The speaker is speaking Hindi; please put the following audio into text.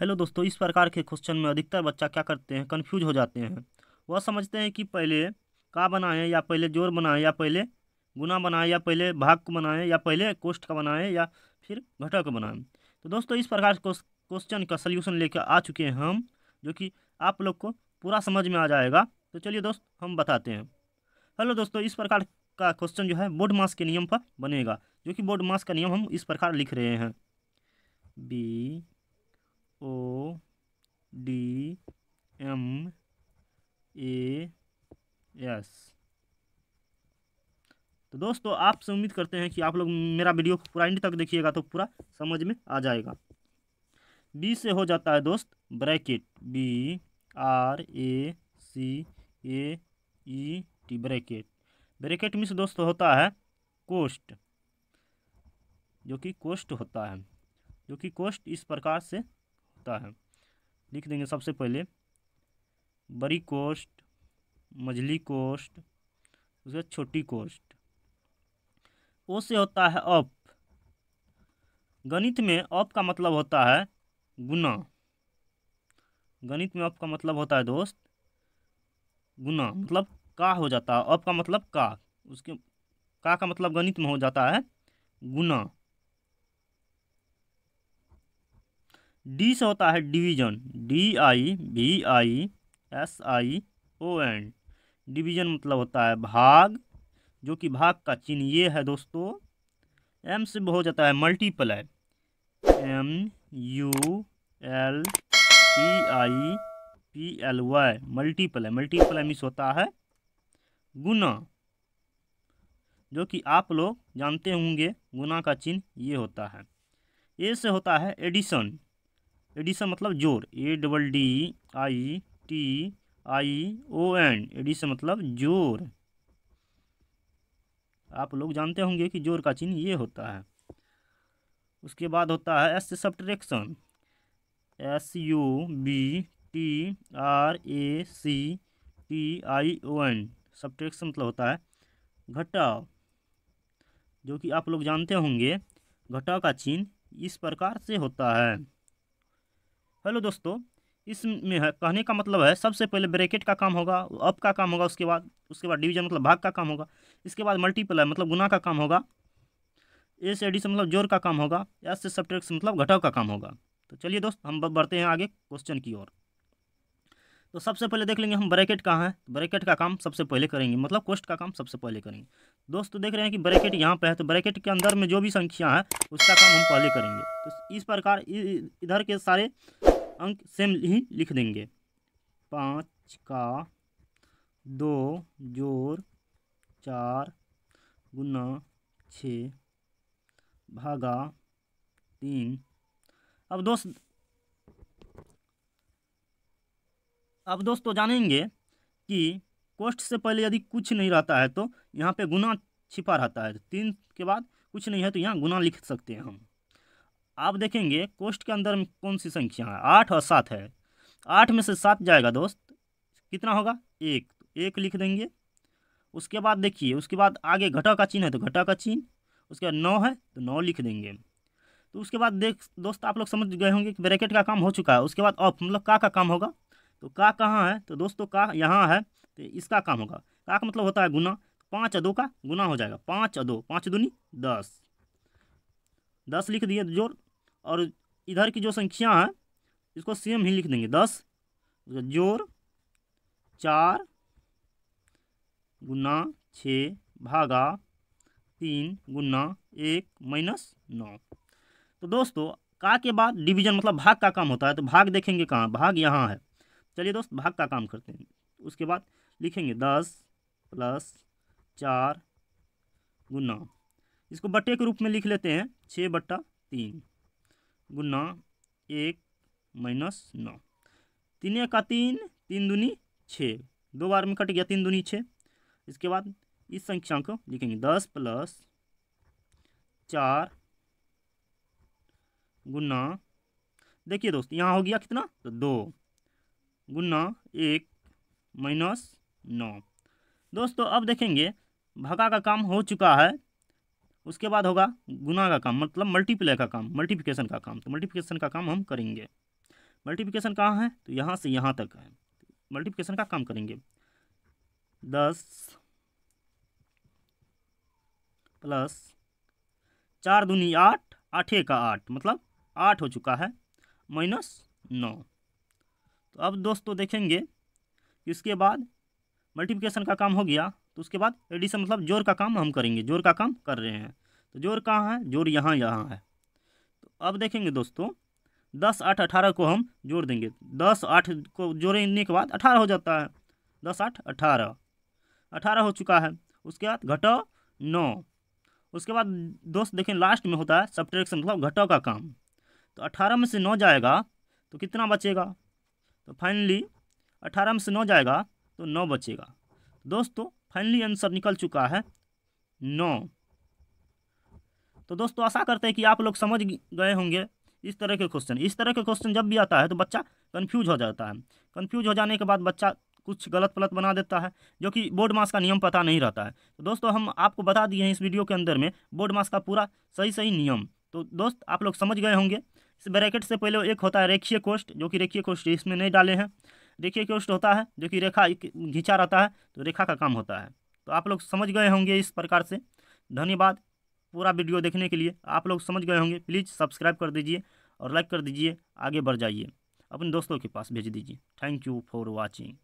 हेलो दोस्तों, इस प्रकार के क्वेश्चन में अधिकतर बच्चा क्या करते हैं, कंफ्यूज हो जाते हैं। वह समझते हैं कि पहले का बनाएं या पहले जोड़ बनाएं या पहले गुना बनाएं या पहले भाग को बनाएं या पहले कोष्ठ का बनाएं या फिर घटक का बनाएं। तो दोस्तों, इस प्रकार के क्वेश्चन का सल्यूशन लेकर आ चुके हैं हम, जो कि आप लोग को पूरा समझ में आ जाएगा। तो चलिए दोस्त, हम बताते हैं। हेलो दोस्तों, इस प्रकार का क्वेश्चन जो है बोर्ड मास के नियम पर बनेगा, जो कि बोर्ड मास का नियम हम इस प्रकार लिख रहे हैं। BODMAS। तो दोस्तों, आपसे उम्मीद करते हैं कि आप लोग मेरा वीडियो को पूरा एंड तक देखिएगा तो पूरा समझ में आ जाएगा। बी से हो जाता है दोस्त ब्रैकेट, BRACET ब्रैकेट। ब्रैकेट में से दोस्त होता है कोष्ठ, जो कि कोष्ठ होता है, जो कि कोष्ठ इस प्रकार से होता है। लिख देंगे सबसे पहले बड़ी कोष्ठ, मझली कोष्ठ, उसके छोटी कोष्ठ। ओ से होता है अप। गणित में अप का मतलब होता है गुना। गणित में अप का मतलब होता है दोस्त गुना, मतलब का हो जाता है। अप का मतलब का, उसके का मतलब गणित में हो जाता है गुना। डी से होता है डिवीजन, DIVISION। डिवीजन मतलब होता है भाग, जो कि भाग का चिन्ह ये है दोस्तों। एम से हो जाता है multiply, MULTIPLY multiply. Multiply means होता है गुना, जो कि आप लोग जानते होंगे गुना का चिन्ह ये होता है। ए से होता है एडिशन। एडिशन मतलब जोड़, ADDITION। एडिशन मतलब जोड़। आप लोग जानते होंगे कि जोड़ का चिन्ह ये होता है। उसके बाद होता है एस से सब्ट्रैक्शन, SUBTRACTION। सब्ट्रैक्शन मतलब होता है घटाव, जो कि आप लोग जानते होंगे घटाव का चिन्ह इस प्रकार से होता है। हेलो दोस्तों, इसमें है कहने का मतलब है सबसे पहले ब्रैकेट का काम होगा, अप का काम होगा, उसके बाद डिवीजन मतलब भाग का काम होगा, इसके बाद मल्टीप्लाई मतलब गुना का काम होगा, ए से एडिशन मतलब जोड़ का काम होगा, एस से सब्ट्रैक्शन मतलब घटाव का काम होगा। तो चलिए दोस्त, हम बढ़ते हैं आगे क्वेश्चन की ओर। तो सबसे पहले देख लेंगे हम ब्रैकेट कहाँ है। ब्रैकेट का काम सबसे पहले करेंगे, मतलब कोष्ठ का काम सबसे पहले करेंगे। दोस्त देख रहे हैं कि ब्रैकेट यहाँ पे है, तो ब्रैकेट के अंदर में जो भी संख्या है उसका काम हम पहले करेंगे। तो इस प्रकार इधर के सारे अंक सेम ही लिख देंगे। 5 का 2 जोड़ 4 गुना 6 भागा 3। अब दोस्तों जानेंगे कि कोष्ठ से पहले यदि कुछ नहीं रहता है तो यहाँ पे गुना छिपा रहता है। 3 के बाद कुछ नहीं है तो यहाँ गुना लिख सकते हैं हम। आप देखेंगे कोष्ठ के अंदर में कौन सी संख्या है, 8 और 7 है। 8 में से 7 जाएगा दोस्त, कितना होगा 1, तो 1 लिख देंगे। उसके बाद देखिए, उसके बाद आगे घटा का चिन्ह है तो घटा का चिन्ह, उसके बाद 9 है तो 9 लिख देंगे। तो उसके बाद दोस्त आप लोग समझ गए होंगे कि ब्रैकेट का काम हो चुका है। उसके बाद ऑफ मतलब का काम होगा। तो का कहाँ है, तो दोस्तों का यहाँ है, तो इसका काम होगा। का मतलब होता है गुना। 5 और 2 का गुना हो जाएगा, 5 और 2, 5 दूनी 10, 10 लिख दिए जोड़। और इधर की जो संख्या है इसको सेम ही लिख देंगे, 10 जोड़ 4 गुना 6 भागा 3 गुना 1 माइनस 9। तो दोस्तों का के बाद डिवीजन मतलब भाग का काम होता है। तो भाग देखेंगे कहाँ, भाग यहाँ है। चलिए दोस्त, भाग का काम करते हैं। उसके बाद लिखेंगे 10 प्लस 4 गुना, इसको बट्टे के रूप में लिख लेते हैं, 6/3 गुना 1 माइनस 9। 3 का 3, 3 दूनी 6, 2 बार में कट गया, 3 दूनी 6। इसके बाद इस संख्या को लिखेंगे 10 प्लस 4 गुना, देखिए दोस्त यहाँ हो गया कितना, तो 2 गुना 1 माइनस 9। दोस्तों अब देखेंगे भागा का काम हो चुका है। उसके बाद होगा गुना का काम, मतलब मल्टीप्लाई का काम, मल्टीप्लिकेशन का काम। तो मल्टीप्लिकेशन का काम हम करेंगे। मल्टीप्लिकेशन कहाँ है, तो यहाँ से यहाँ तक है। मल्टीप्लिकेशन का काम करेंगे। 10 प्लस 4 दूनी 8, 8 का 8 मतलब 8 हो चुका है, माइनस 9। तो अब दोस्तों देखेंगे कि इसके बाद मल्टीप्लिकेशन का काम हो गया, तो उसके बाद एडिशन मतलब जोड़ का काम हम करेंगे, जोड़ का काम कर रहे हैं। तो जोड़ कहाँ है, जोड़ यहाँ है। तो अब देखेंगे दोस्तों 10 8 18 को हम जोड़ देंगे। 10 8 को जोड़ने के बाद 18 हो जाता है। 10 8 18, 18 हो चुका है। उसके बाद घटाओ 9। उसके बाद दोस्त देखें लास्ट में होता है सब्ट्रैक्शन मतलब घटाव का काम। तो 18 में से 9 जाएगा तो कितना बचेगा, तो फाइनली 18 में से 9 जाएगा तो 9 बचेगा। दोस्तों फाइनली आंसर निकल चुका है 9। तो दोस्तों आशा करते हैं कि आप लोग समझ गए होंगे इस तरह के क्वेश्चन। इस तरह के क्वेश्चन जब भी आता है तो बच्चा कंफ्यूज हो जाता है। कंफ्यूज हो जाने के बाद बच्चा कुछ गलत पलत बना देता है, जो कि बोर्ड मास का नियम पता नहीं रहता है। तो दोस्तों हम आपको बता दिए हैं इस वीडियो के अंदर में बोर्ड मास का पूरा सही नियम। तो दोस्त आप लोग समझ गए होंगे। इस ब्रैकेट से पहले एक होता है रेखीय कोष्ठ, जो कि रेखीय कोष्ठ इसमें नहीं डाले हैं। रेखीय कोष्ठ होता है जो कि रेखा घिंचा रहता है, तो रेखा का काम होता है। तो आप लोग समझ गए होंगे इस प्रकार से। धन्यवाद पूरा वीडियो देखने के लिए। आप लोग समझ गए होंगे, प्लीज़ सब्सक्राइब कर दीजिए और लाइक कर दीजिए, आगे बढ़ जाइए, अपने दोस्तों के पास भेज दीजिए। Thank you for watching.